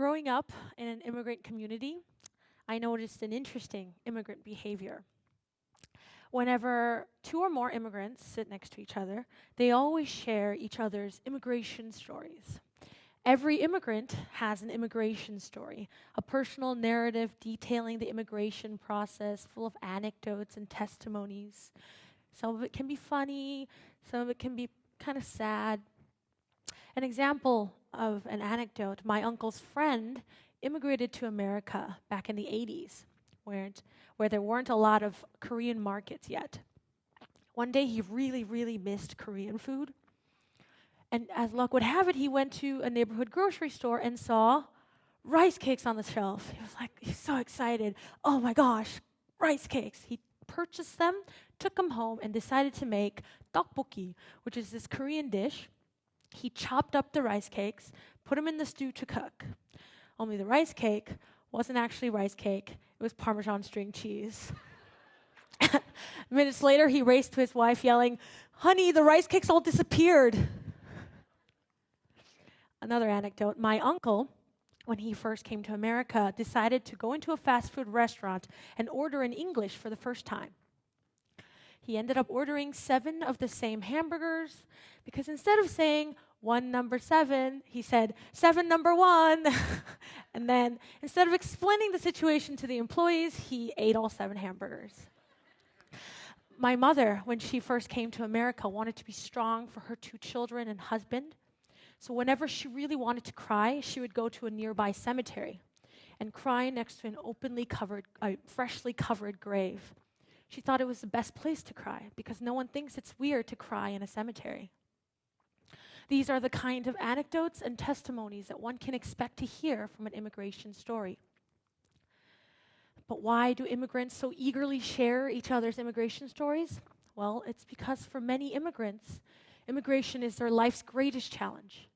Growing up in an immigrant community, I noticed an interesting immigrant behavior. Whenever two or more immigrants sit next to each other, they always share each other's immigration stories. Every immigrant has an immigration story, a personal narrative detailing the immigration process, full of anecdotes and testimonies. Some of it can be funny, some of it can be kind of sad. An example of an anecdote, my uncle's friend immigrated to America back in the 80s, where there weren't a lot of Korean markets yet. One day he really missed Korean food. And as luck would have it, he went to a neighborhood grocery store and saw rice cakes on the shelf. He's so excited. Oh my gosh, rice cakes. He purchased them, took them home, and decided to make tteokbokki, which is this Korean dish. He chopped up the rice cakes, put them in the stew to cook. Only the rice cake wasn't actually rice cake, it was Parmesan string cheese. Minutes later, he raced to his wife yelling, "Honey, the rice cakes all disappeared." Another anecdote, my uncle, when he first came to America, decided to go into a fast food restaurant and order in English for the first time. He ended up ordering 7 of the same hamburgers because instead of saying 1 number 7, he said 7 number 1. And then instead of explaining the situation to the employees, he ate all 7 hamburgers. My mother, when she first came to America, wanted to be strong for her 2 children and husband. So whenever she really wanted to cry, she would go to a nearby cemetery and cry next to an freshly covered grave. She thought it was the best place to cry because no one thinks it's weird to cry in a cemetery. These are the kind of anecdotes and testimonies that one can expect to hear from an immigration story. But why do immigrants so eagerly share each other's immigration stories? Well, it's because for many immigrants, immigration is their life's greatest challenge.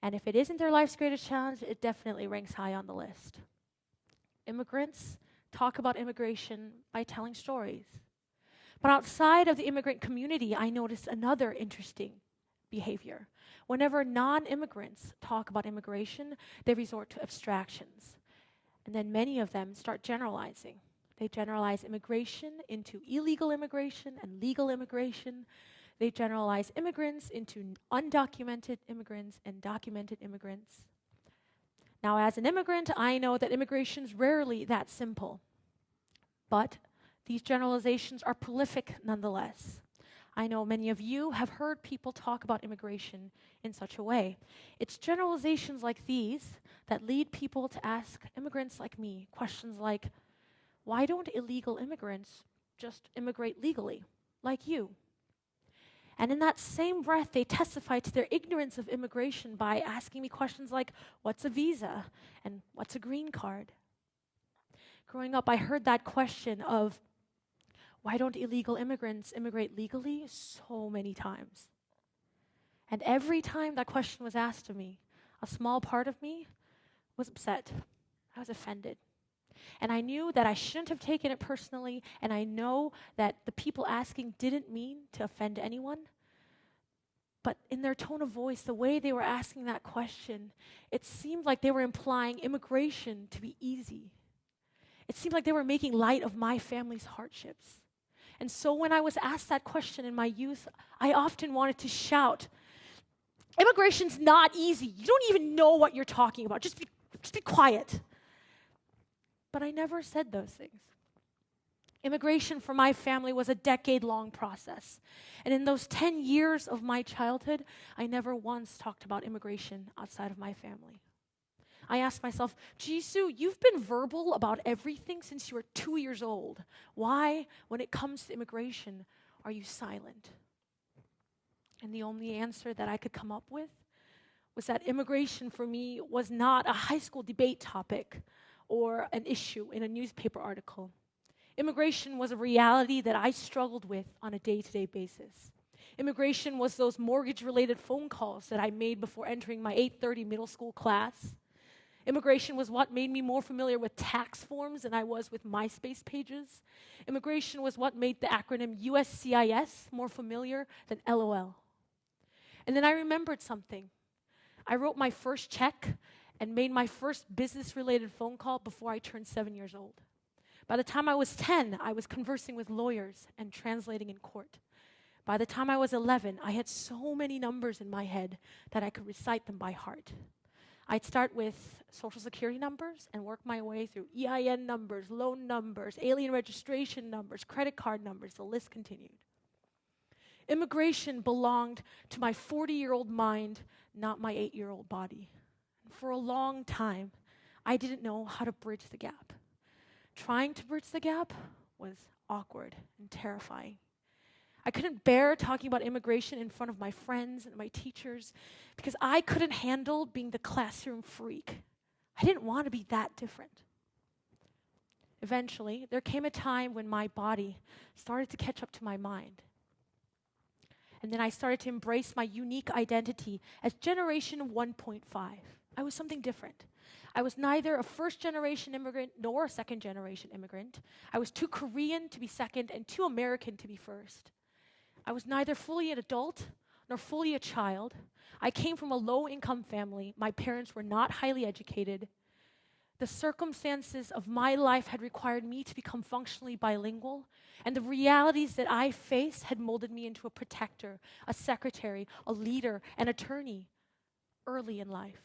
And if it isn't their life's greatest challenge, it definitely ranks high on the list. Immigrants talk about immigration by telling stories. But outside of the immigrant community, I noticed another interesting behavior. Whenever non-immigrants talk about immigration, they resort to abstractions. And then many of them start generalizing. They generalize immigration into illegal immigration and legal immigration. They generalize immigrants into undocumented immigrants and documented immigrants. Now, as an immigrant, I know that immigration is rarely that simple. But these generalizations are prolific nonetheless. I know many of you have heard people talk about immigration in such a way. It's generalizations like these that lead people to ask immigrants like me questions like, why don't illegal immigrants just immigrate legally, like you? And in that same breath, they testify to their ignorance of immigration by asking me questions like, what's a visa? And what's a green card? Growing up, I heard that question of, why don't illegal immigrants immigrate legally? So many times. And every time that question was asked of me, a small part of me was upset. I was offended. And I knew that I shouldn't have taken it personally, and I know that the people asking didn't mean to offend anyone. But in their tone of voice, the way they were asking that question, it seemed like they were implying immigration to be easy. It seemed like they were making light of my family's hardships. And so when I was asked that question in my youth, I often wanted to shout, immigration's not easy. You don't even know what you're talking about. Just be quiet. But I never said those things. Immigration for my family was a decade-long process. And in those 10 years of my childhood, I never once talked about immigration outside of my family. I asked myself, Jisoo, you've been verbal about everything since you were 2 years old. Why, when it comes to immigration, are you silent? And the only answer that I could come up with was that immigration for me was not a high school debate topic or an issue in a newspaper article. Immigration was a reality that I struggled with on a day-to-day basis. Immigration was those mortgage-related phone calls that I made before entering my 8:30 middle school class. Immigration was what made me more familiar with tax forms than I was with MySpace pages. Immigration was what made the acronym USCIS more familiar than LOL. And then I remembered something. I wrote my first check, and made my first business-related phone call before I turned 7 years old. By the time I was 10, I was conversing with lawyers and translating in court. By the time I was 11, I had so many numbers in my head that I could recite them by heart. I'd start with social security numbers and work my way through EIN numbers, loan numbers, alien registration numbers, credit card numbers. The list continued. Immigration belonged to my 40-year-old mind, not my 8-year-old body. For a long time, I didn't know how to bridge the gap. Trying to bridge the gap was awkward and terrifying. I couldn't bear talking about immigration in front of my friends and my teachers because I couldn't handle being the classroom freak. I didn't want to be that different. Eventually, there came a time when my body started to catch up to my mind. And then I started to embrace my unique identity as Generation 1.5. I was something different. I was neither a first-generation immigrant nor a second-generation immigrant. I was too Korean to be second and too American to be first. I was neither fully an adult nor fully a child. I came from a low-income family. My parents were not highly educated. The circumstances of my life had required me to become functionally bilingual, and the realities that I faced had molded me into a protector, a secretary, a leader, an attorney early in life.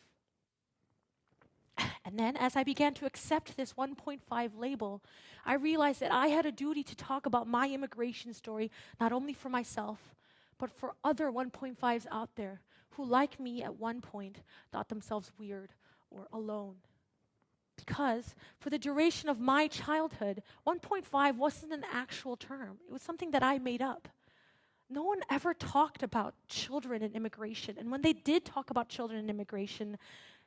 And then, as I began to accept this 1.5 label, I realized that I had a duty to talk about my immigration story, not only for myself, but for other 1.5s out there who, like me at one point, thought themselves weird or alone. Because for the duration of my childhood, 1.5 wasn't an actual term. It was something that I made up. No one ever talked about children and immigration. And when they did talk about children and immigration,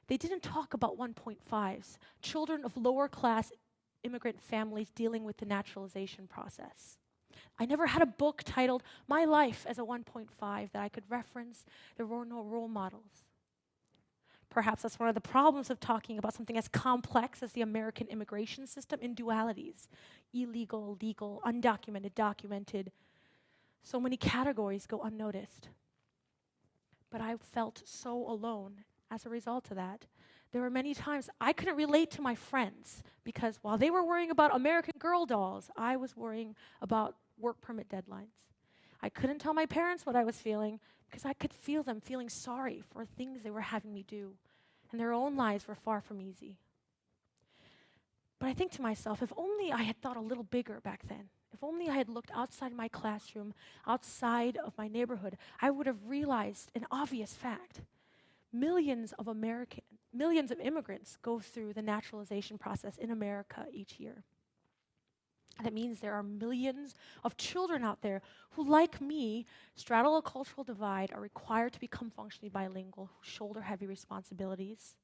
they didn't talk about 1.5s, children of lower-class immigrant families dealing with the naturalization process. I never had a book titled My Life as a 1.5 that I could reference. There were no role models. Perhaps that's one of the problems of talking about something as complex as the American immigration system in dualities: illegal, legal, undocumented, documented. So many categories go unnoticed. But I felt so alone as a result of that. There were many times I couldn't relate to my friends because while they were worrying about American Girl dolls, I was worrying about work permit deadlines. I couldn't tell my parents what I was feeling because I could feel them feeling sorry for things they were having me do, and their own lives were far from easy. But I think to myself, if only I had thought a little bigger back then, if only I had looked outside my classroom, outside of my neighborhood, I would have realized an obvious fact. Millions of immigrants go through the naturalization process in America each year. That means there are millions of children out there who, like me, straddle a cultural divide, are required to become functionally bilingual, who shoulder heavy responsibilities.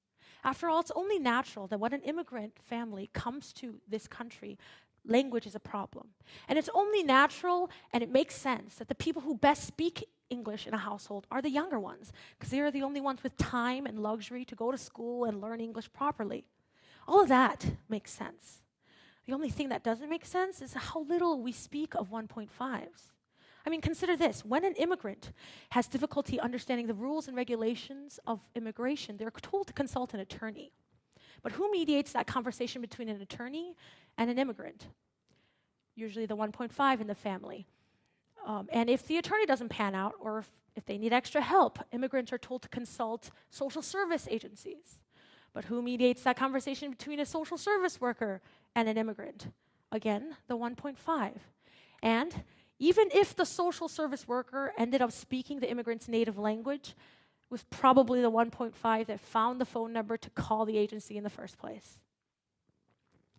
After all, it's only natural that when an immigrant family comes to this country, language is a problem. And it's only natural and it makes sense that the people who best speak English in a household are the younger ones, because they are the only ones with time and luxury to go to school and learn English properly. All of that makes sense. The only thing that doesn't make sense is how little we speak of 1.5s. I mean, consider this. When an immigrant has difficulty understanding the rules and regulations of immigration, they're told to consult an attorney. But who mediates that conversation between an attorney and an immigrant? Usually the 1.5 in the family. And if the attorney doesn't pan out, or if they need extra help, immigrants are told to consult social service agencies. But who mediates that conversation between a social service worker and an immigrant? Again, the 1.5. And even if the social service worker ended up speaking the immigrant's native language, it was probably the 1.5 that found the phone number to call the agency in the first place.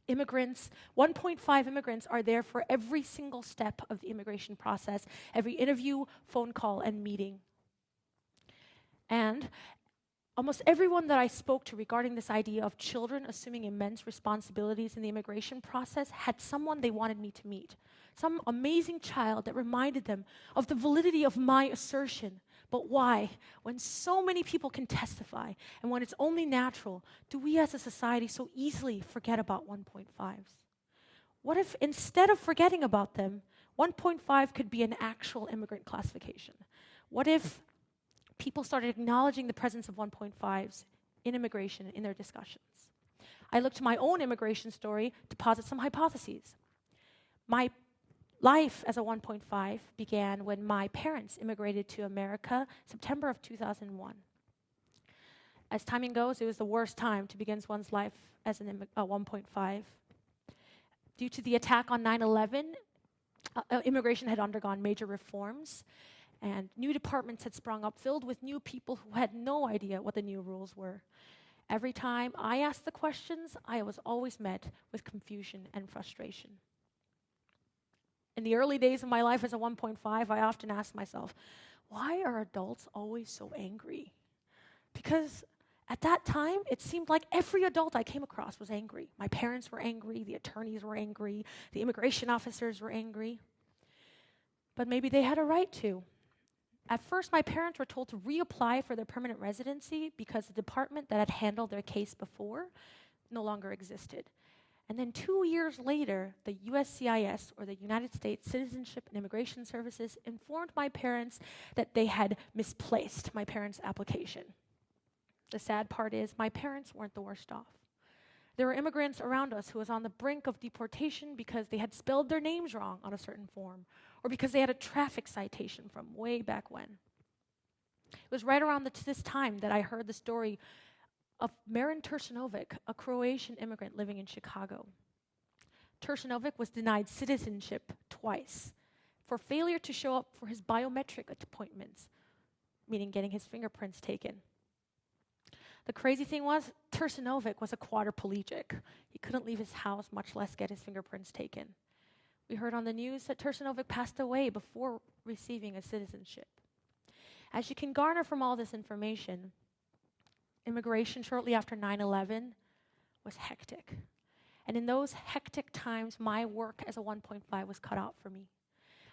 Immigrants, 1.5 immigrants are there for every single step of the immigration process, every interview, phone call, and meeting. And almost everyone that I spoke to regarding this idea of children assuming immense responsibilities in the immigration process had someone they wanted me to meet, some amazing child that reminded them of the validity of my assertion. But why, when so many people can testify, and when it's only natural, do we as a society so easily forget about 1.5s? What if instead of forgetting about them, 1.5 could be an actual immigrant classification? What if people started acknowledging the presence of 1.5s in immigration in their discussions. I looked to my own immigration story to posit some hypotheses. My life as a 1.5 began when my parents immigrated to America, September of 2001. As timing goes, it was the worst time to begin one's life as a 1.5. Due to the attack on 9/11, immigration had undergone major reforms, and new departments had sprung up filled with new people who had no idea what the new rules were. Every time I asked the questions, I was always met with confusion and frustration. In the early days of my life as a 1.5, I often asked myself, why are adults always so angry? Because at that time, it seemed like every adult I came across was angry. My parents were angry, the attorneys were angry, the immigration officers were angry. But maybe they had a right to. At first, my parents were told to reapply for their permanent residency because the department that had handled their case before no longer existed. And then 2 years later, the USCIS, or the United States Citizenship and Immigration Services, informed my parents that they had misplaced my parents' application. The sad part is my parents weren't the worst off. There were immigrants around us who was on the brink of deportation because they had spelled their names wrong on a certain form, or because they had a traffic citation from way back when. It was right around this time that I heard the story of Marin Tursinovic, a Croatian immigrant living in Chicago. Tursinovic was denied citizenship twice for failure to show up for his biometric appointments, meaning getting his fingerprints taken. The crazy thing was, Tursinovic was a quadriplegic. He couldn't leave his house, much less get his fingerprints taken. We heard on the news that Tursinovic passed away before receiving a citizenship. As you can garner from all this information, immigration shortly after 9/11 was hectic. And in those hectic times, my work as a 1.5 was cut out for me.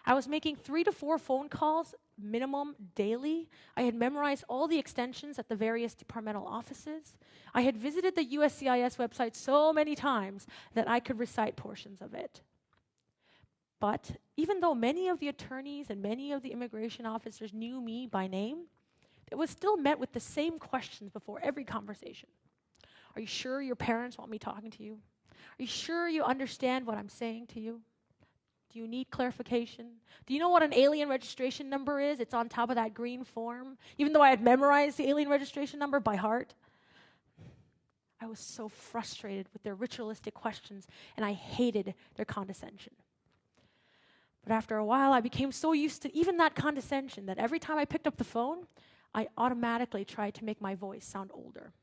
I was making 3 to 4 phone calls minimum daily. I had memorized all the extensions at the various departmental offices. I had visited the USCIS website so many times that I could recite portions of it. But even though many of the attorneys and many of the immigration officers knew me by name, it was still met with the same questions before every conversation. Are you sure your parents want me talking to you? Are you sure you understand what I'm saying to you? Do you need clarification? Do you know what an alien registration number is? It's on top of that green form. Even though I had memorized the alien registration number by heart, I was so frustrated with their ritualistic questions, and I hated their condescension. But after a while, I became so used to even that condescension that every time I picked up the phone, I automatically tried to make my voice sound older.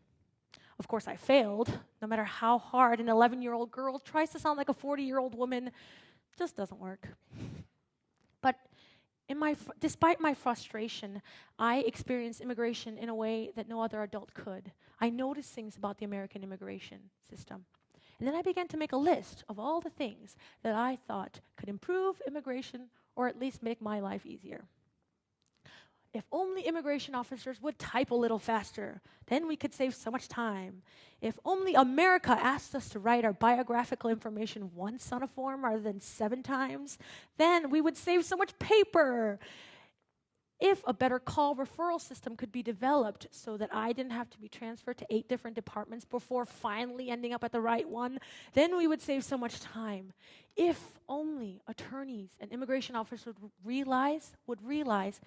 Of course, I failed. No matter how hard an 11-year-old girl tries to sound like a 40-year-old woman, it just doesn't work. But despite my frustration, I experienced immigration in a way that no other adult could. I noticed things about the American immigration system. And then I began to make a list of all the things that I thought could improve immigration or at least make my life easier. If only immigration officers would type a little faster, then we could save so much time. If only America asked us to write our biographical information once on a form rather than 7 times, then we would save so much paper. If a better call referral system could be developed so that I didn't have to be transferred to 8 different departments before finally ending up at the right one, then we would save so much time. If only attorneys and immigration officers would realize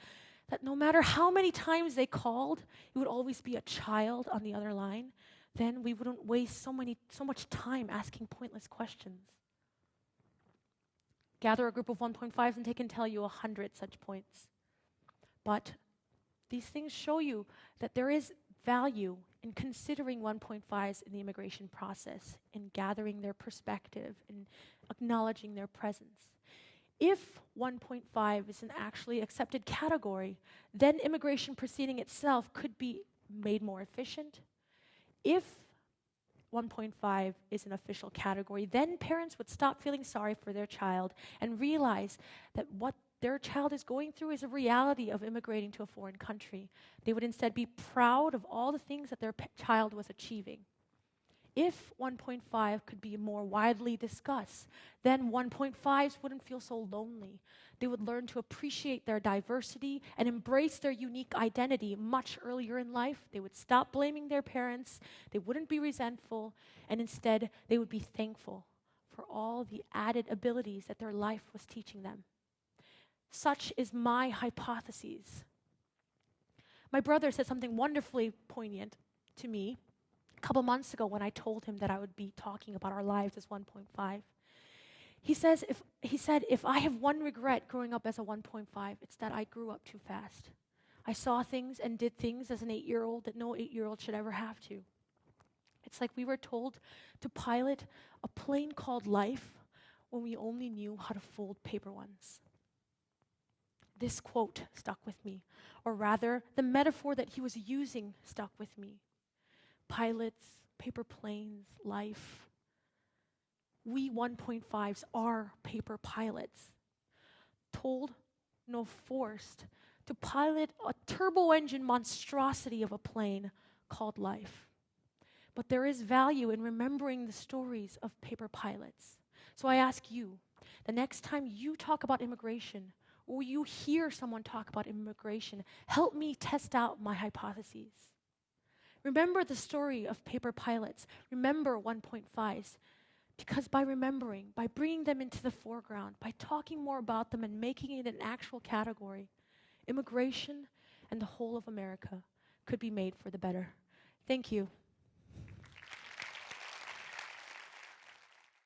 that no matter how many times they called, it would always be a child on the other line, then we wouldn't waste so much time asking pointless questions. Gather a group of 1.5s and they can tell you 100 such points. But these things show you that there is value in considering 1.5s in the immigration process, in gathering their perspective, in acknowledging their presence. If 1.5 is an actually accepted category, then immigration proceeding itself could be made more efficient. If 1.5 is an official category, then parents would stop feeling sorry for their child and realize that what their child is going through is a reality of immigrating to a foreign country. They would instead be proud of all the things that their child was achieving. If 1.5 could be more widely discussed, then 1.5s wouldn't feel so lonely. They would learn to appreciate their diversity and embrace their unique identity much earlier in life. They would stop blaming their parents, they wouldn't be resentful, and instead they would be thankful for all the added abilities that their life was teaching them. Such is my hypothesis. My brother said something wonderfully poignant to me a couple months ago when I told him that I would be talking about our lives as 1.5. He said, if I have one regret growing up as a 1.5, it's that I grew up too fast. I saw things and did things as an 8-year-old that no 8-year-old should ever have to. It's like we were told to pilot a plane called life when we only knew how to fold paper ones. This quote stuck with me, or rather, the metaphor that he was using stuck with me. Pilots, paper planes, life. We 1.5s are paper pilots, told, no forced, to pilot a turbo engine monstrosity of a plane called life. But there is value in remembering the stories of paper pilots. So I ask you, the next time you talk about immigration, or you hear someone talk about immigration, help me test out my hypotheses. Remember the story of paper pilots. Remember 1.5s. Because by remembering, by bringing them into the foreground, by talking more about them and making it an actual category, immigration and the whole of America could be made for the better. Thank you.